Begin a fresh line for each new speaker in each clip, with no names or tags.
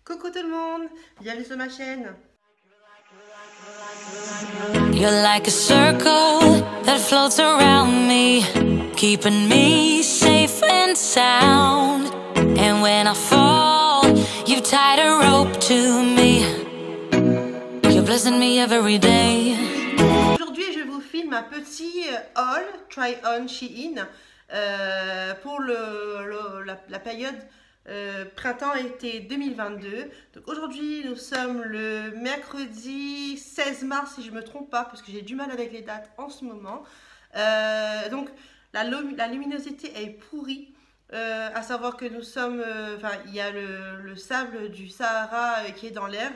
Coucou tout le monde, bienvenue sur ma chaîne.
You're like a circle that floats around me, keeping me safe and sound. And when I fall, you've tied a rope to me. You're blessing me every day.
Aujourd'hui, je vous filme un petit haul try on Shein pour la période printemps-été 2022. Donc aujourd'hui, nous sommes le mercredi 16 mars, si je ne me trompe pas, parce que j'ai du mal avec les dates en ce moment. Donc la luminosité est pourrie. À savoir que nous sommes, il y a le sable du Sahara qui est dans l'air.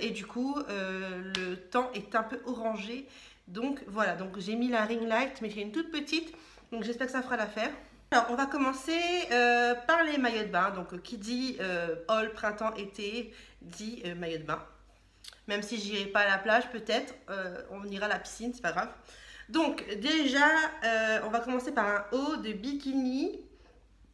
Et du coup le temps est un peu orangé, donc voilà, donc j'ai mis la ring light mais j'ai une toute petite, donc j'espère que ça fera l'affaire. Alors on va commencer par les maillots de bain. Donc qui dit haul printemps été dit maillot de bain, même si j'irai pas à la plage, peut-être on ira à la piscine, c'est pas grave. Donc déjà on va commencer par un haut de bikini.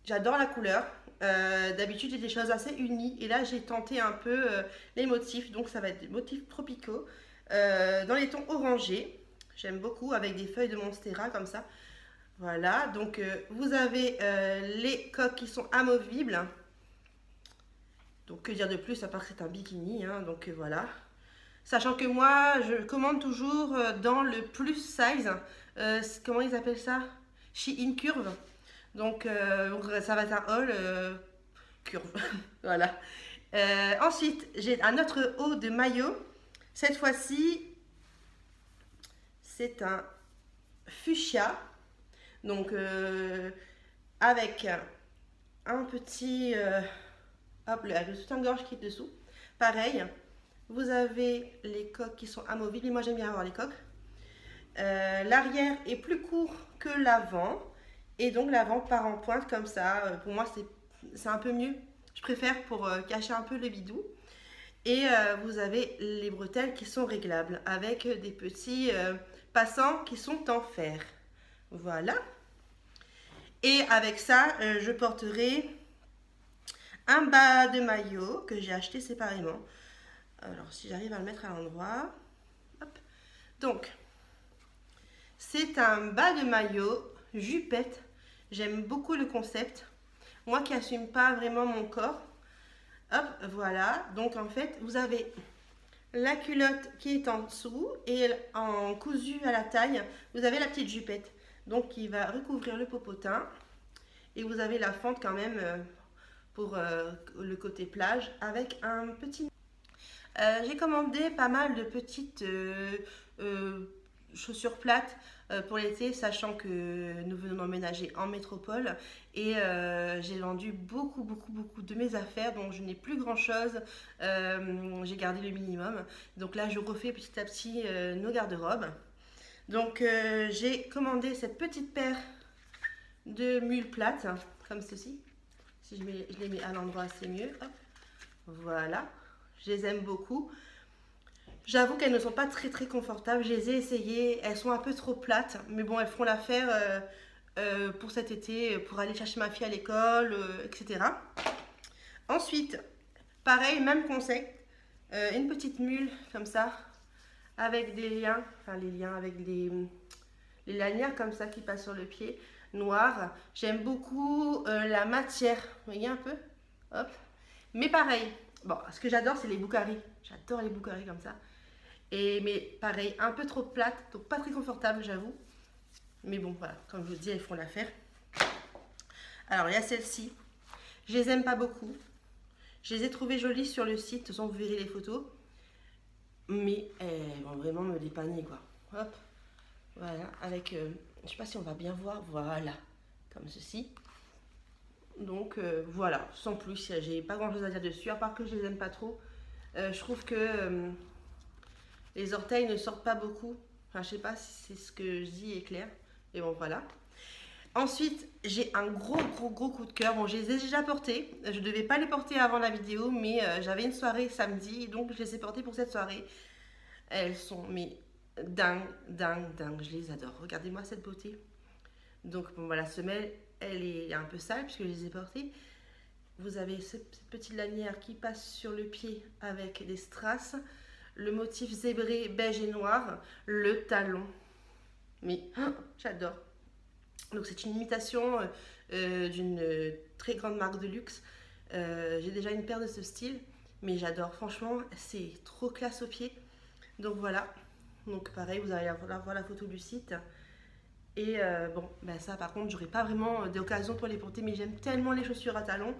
J'adore la couleur. D'habitude j'ai des choses assez unies et là j'ai tenté un peu les motifs, donc ça va être des motifs tropicaux dans les tons orangés. J'aime beaucoup, avec des feuilles de monstera comme ça. Voilà, donc vous avez les coques qui sont amovibles. Donc que dire de plus à part que c'est un bikini, hein, donc voilà. Sachant que moi je commande toujours dans le plus size, comment ils appellent ça, Shein curve. Donc ça va être un haul curve. Voilà. Ensuite, j'ai un autre haut de maillot. Cette fois-ci, c'est un fuchsia. Donc avec un petit hop, le soutien-gorge qui est dessous. Pareil, vous avez les coques qui sont amovibles. Et moi j'aime bien avoir les coques. L'arrière est plus court que l'avant. Et donc l'avant part en pointe comme ça. Pour moi c'est un peu mieux. Je préfère pour cacher un peu le bidou. Et vous avez les bretelles qui sont réglables avec des petits passants qui sont en fer. Voilà. Et avec ça, je porterai un bas de maillot que j'ai acheté séparément. Alors si j'arrive à le mettre à l'endroit. Donc c'est un bas de maillot jupette. J'aime beaucoup le concept. Moi qui assume pas vraiment mon corps. Hop, voilà. Donc en fait, vous avez la culotte qui est en dessous et en cousu à la taille, vous avez la petite jupette. Donc qui va recouvrir le popotin. Et vous avez la fente quand même pour le côté plage avec un petit... j'ai commandé pas mal de petites chaussures plates pour l'été, sachant que nous venons d'emménager en métropole et j'ai vendu beaucoup de mes affaires, donc je n'ai plus grand chose. J'ai gardé le minimum, donc là je refais petit à petit nos garde-robes. Donc j'ai commandé cette petite paire de mules plates comme ceci. Si je les mets à l'endroit, c'est mieux. Hop. Voilà, je les aime beaucoup. J'avoue qu'elles ne sont pas très confortables, je les ai essayées, elles sont un peu trop plates, mais bon, elles feront l'affaire pour cet été, pour aller chercher ma fille à l'école, etc. Ensuite, pareil, même concept, une petite mule comme ça, avec des liens, enfin les liens avec les lanières comme ça qui passent sur le pied, noir. J'aime beaucoup la matière, vous voyez un peu, hop. Mais pareil, bon, ce que j'adore c'est les boucaris, j'adore les boucaris comme ça. Mais pareil, un peu trop plate, donc pas très confortable, j'avoue. Mais bon, voilà, comme je vous dis, elles font l'affaire. Alors, il y a celle-ci. Je les aime pas beaucoup. Je les ai trouvées jolies sur le site. De toute façon, vous verrez les photos. Mais elles vont vraiment me dépanner, quoi. Hop. Voilà, avec... je sais pas si on va bien voir. Voilà, comme ceci. Donc, voilà, sans plus. J'ai pas grand-chose à dire dessus, à part que je les aime pas trop. Je trouve que... les orteils ne sortent pas beaucoup. Enfin, je sais pas si c'est ce que je dis est clair. Et bon, voilà. Ensuite, j'ai un gros coup de cœur. Bon, je les ai déjà portés. Je ne devais pas les porter avant la vidéo, mais j'avais une soirée samedi. Donc, je les ai portés pour cette soirée. Elles sont, mais dingue. Je les adore. Regardez-moi cette beauté. Donc, bon, voilà, la semelle, elle est un peu sale puisque je les ai portées. vous avez cette petite lanière qui passe sur le pied avec des strass, le motif zébré beige et noir, le talon. Mais j'adore. Donc c'est une imitation d'une très grande marque de luxe. J'ai déjà une paire de ce style, mais j'adore. Franchement, c'est trop classe au pied. Donc voilà. Donc pareil, vous allez voir la photo du site. Et bon, ben ça par contre, j'aurais pas vraiment d'occasion pour les porter, mais j'aime tellement les chaussures à talons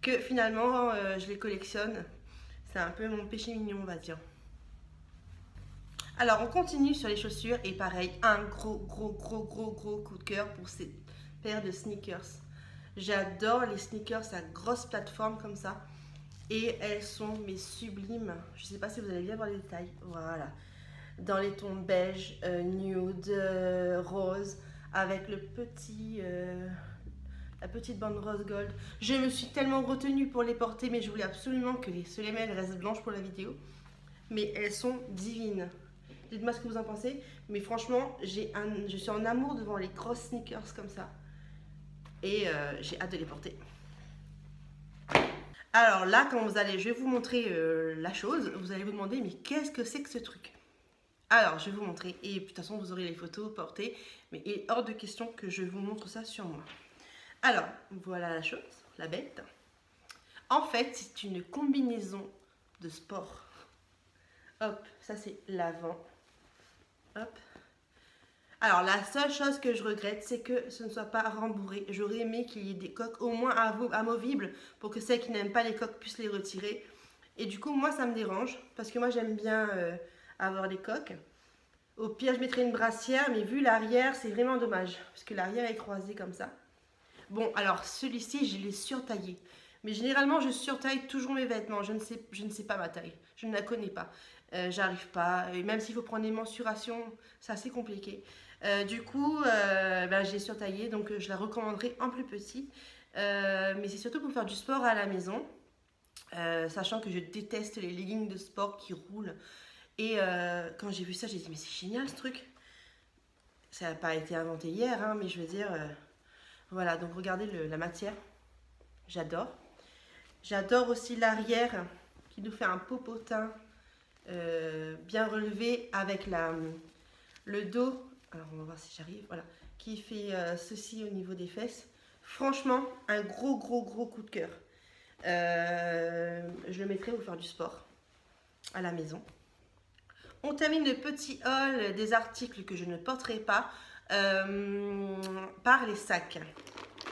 que finalement, je les collectionne. C'est un peu mon péché mignon, on va dire. Alors, on continue sur les chaussures et pareil, un gros coup de cœur pour cette paire de sneakers. J'adore les sneakers à grosse plateforme comme ça et elles sont mais sublimes. Je sais pas si vous allez bien voir les détails. Voilà, dans les tons beige, nude, rose, avec le petit, la petite bande rose gold. Je me suis tellement retenue pour les porter, mais je voulais absolument que les semelles restent blanches pour la vidéo. Mais elles sont divines. Dites-moi ce que vous en pensez. Mais franchement, je suis en amour devant les grosses sneakers comme ça. Et j'ai hâte de les porter. Alors là, quand vous allez, je vais vous montrer la chose. Vous allez vous demander, mais qu'est-ce que c'est que ce truc? Alors, je vais vous montrer. Et de toute façon, vous aurez les photos portées. Mais il est hors de question que je vous montre ça sur moi. Alors, voilà la chose, la bête. En fait, c'est une combinaison de sport. Hop, ça c'est l'avant. Hop. Alors, la seule chose que je regrette, c'est que ce ne soit pas rembourré. J'aurais aimé qu'il y ait des coques au moins amovibles pour que celles qui n'aiment pas les coques puissent les retirer. Et du coup, moi, ça me dérange parce que moi, j'aime bien avoir les coques. Au pire, je mettrais une brassière, mais vu l'arrière, c'est vraiment dommage parce que l'arrière est croisé comme ça. Bon, alors, celui-ci, je l'ai surtaillé. Mais généralement, je surtaille toujours mes vêtements. Je ne sais pas ma taille. Je ne la connais pas. J'arrive pas. Et même s'il faut prendre des mensurations, c'est assez compliqué. Du coup, j'ai surtaillé. Donc, je la recommanderais en plus petit. Mais c'est surtout pour faire du sport à la maison. Sachant que je déteste les leggings de sport qui roulent. Et quand j'ai vu ça, j'ai dit, mais c'est génial ce truc. Ça n'a pas été inventé hier, hein, mais je veux dire... voilà, donc regardez la matière. J'adore. J'adore aussi l'arrière qui nous fait un popotin bien relevé avec le dos. Alors on va voir si j'arrive. Voilà, qui fait ceci au niveau des fesses. Franchement, un gros coup de cœur. Je le mettrai pour faire du sport à la maison. On termine le petit haul des articles que je ne porterai pas par les sacs.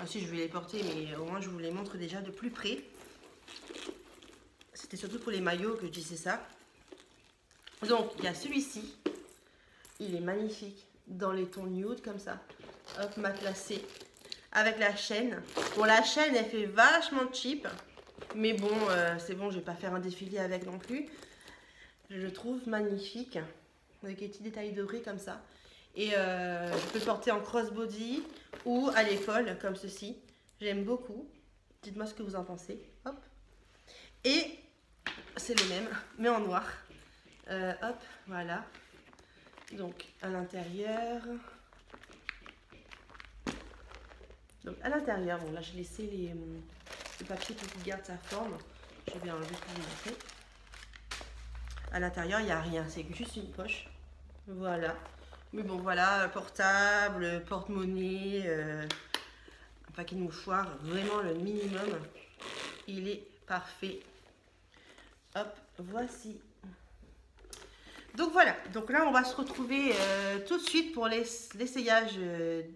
Ah si, je vais les porter, mais au moins je vous les montre déjà de plus près. C'était surtout pour les maillots que je disais ça. Donc, il y a celui-ci. Il est magnifique. Dans les tons nude, comme ça. Hop, matelassé. Avec la chaîne. Bon, la chaîne, elle fait vachement cheap. Mais bon, c'est bon, je vais pas faire un défilé avec non plus. Je le trouve magnifique. Avec des petits détails dorés comme ça. Et je peux le porter en crossbody ou à l'école, comme ceci. J'aime beaucoup. Dites-moi ce que vous en pensez. Hop. Et c'est le même, mais en noir. Hop, voilà. Donc, à l'intérieur. Donc, à l'intérieur, bon, là, j'ai laissé le papier pour qu'il garde sa forme. Je vais enlever pour vous montrer. À l'intérieur, il n'y a rien. C'est juste une poche. Voilà. Mais bon, voilà, portable, porte-monnaie, un paquet de mouchoirs, vraiment le minimum. Il est parfait. Hop, voici. Donc voilà, donc là on va se retrouver tout de suite pour l'essayage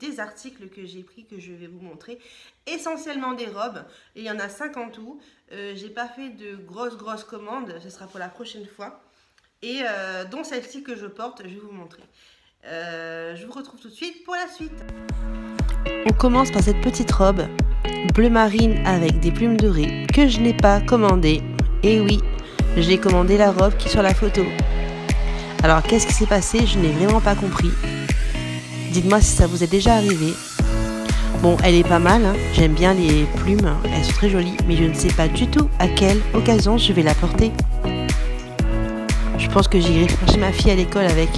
des articles que j'ai pris, que je vais vous montrer. Essentiellement des robes, et il y en a 5 en tout. J'ai pas fait de grosses commandes, ce sera pour la prochaine fois. Et dont celle-ci que je porte, je vais vous montrer. Je vous retrouve tout de suite pour la suite. On commence par cette petite robe bleu marine avec des plumes dorées que je n'ai pas commandée. Et oui, j'ai commandé la robe qui est sur la photo. Alors qu'est-ce qui s'est passé? Je n'ai vraiment pas compris. Dites-moi si ça vous est déjà arrivé. Bon, elle est pas mal, hein. J'aime bien les plumes, elles sont très jolies, mais je ne sais pas du tout à quelle occasion je vais la porter. Je pense que j'irai chercher ma fille à l'école avec.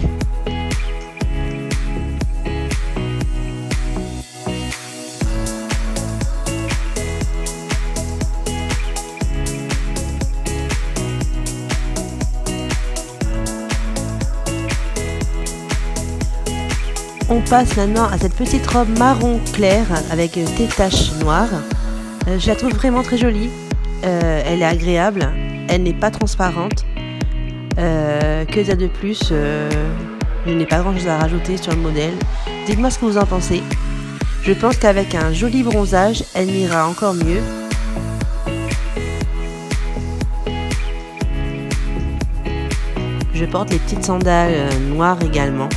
On passe maintenant à cette petite robe marron clair avec des taches noires. Je la trouve vraiment très jolie. Elle est agréable. Elle n'est pas transparente. Que dire de plus? Je n'ai pas grand chose à rajouter sur le modèle. Dites-moi ce que vous en pensez. Je pense qu'avec un joli bronzage, elle m'ira encore mieux. Je porte les petites sandales noires également.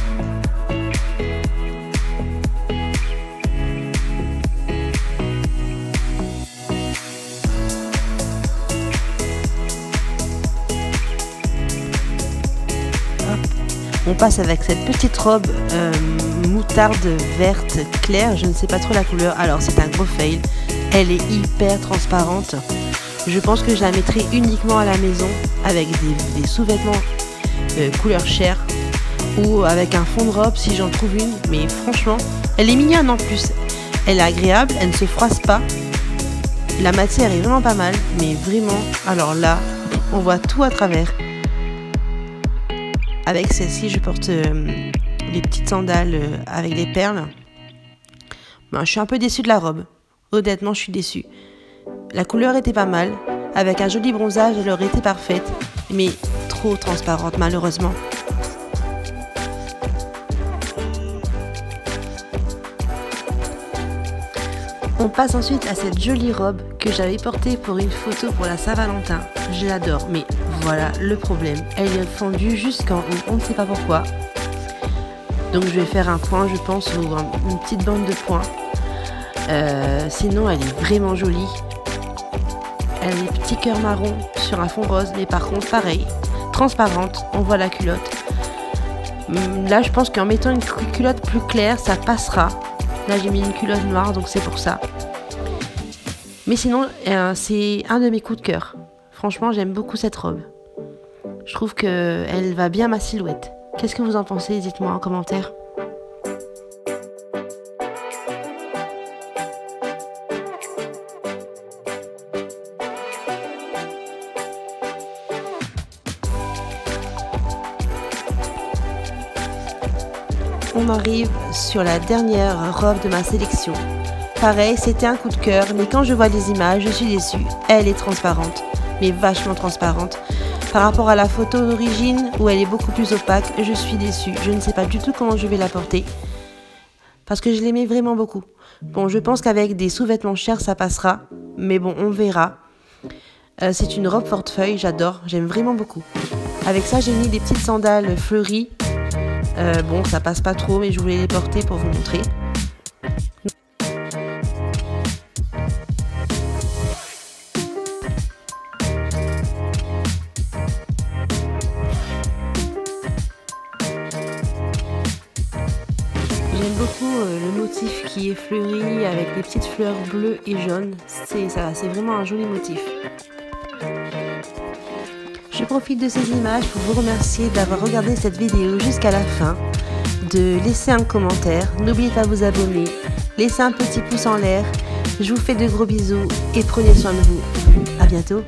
On passe avec cette petite robe moutarde verte claire, je ne sais pas trop la couleur, alors c'est un gros fail. Elle est hyper transparente. Je pense que je la mettrai uniquement à la maison avec des sous-vêtements couleur chair ou avec un fond de robe si j'en trouve une. Mais franchement, elle est mignonne en plus. Elle est agréable, elle ne se froisse pas. La matière est vraiment pas mal, mais vraiment, alors là, on voit tout à travers. Avec celle-ci, je porte les petites sandales avec des perles. Ben, je suis un peu déçue de la robe. Honnêtement, je suis déçue. La couleur était pas mal. Avec un joli bronzage, elle aurait été parfaite. Mais trop transparente, malheureusement. On passe ensuite à cette jolie robe que j'avais portée pour une photo pour la Saint-Valentin. Je l'adore, mais voilà le problème. Elle est fendue jusqu'en haut, on ne sait pas pourquoi. Donc je vais faire un point, je pense, ou une petite bande de points. Sinon, elle est vraiment jolie. Elle a des petits cœurs marrons sur un fond rose, mais par contre, pareil, transparente, on voit la culotte. Là, je pense qu'en mettant une culotte plus claire, ça passera. Là, j'ai mis une culotte noire, donc c'est pour ça. Mais sinon, c'est un de mes coups de cœur. Franchement, j'aime beaucoup cette robe. Je trouve qu'elle va bien à ma silhouette. Qu'est-ce que vous en pensez? Dites-moi en commentaire. On arrive sur la dernière robe de ma sélection. Pareil, c'était un coup de cœur, mais quand je vois les images, je suis déçue. Elle est transparente, mais vachement transparente. Par rapport à la photo d'origine, où elle est beaucoup plus opaque, je suis déçue. Je ne sais pas du tout comment je vais la porter, parce que je l'aimais vraiment beaucoup. Bon, je pense qu'avec des sous-vêtements chers, ça passera, mais bon, on verra. C'est une robe portefeuille, j'adore, j'aime vraiment beaucoup. Avec ça, j'ai mis des petites sandales fleuries. Bon, ça passe pas trop, mais je voulais les porter pour vous montrer. J'aime beaucoup le motif qui est fleuri avec des petites fleurs bleues et jaunes. C'est vraiment un joli motif. Je profite de ces images pour vous remercier d'avoir regardé cette vidéo jusqu'à la fin, de laisser un commentaire, n'oubliez pas de vous abonner, laissez un petit pouce en l'air. Je vous fais de gros bisous et prenez soin de vous. À bientôt.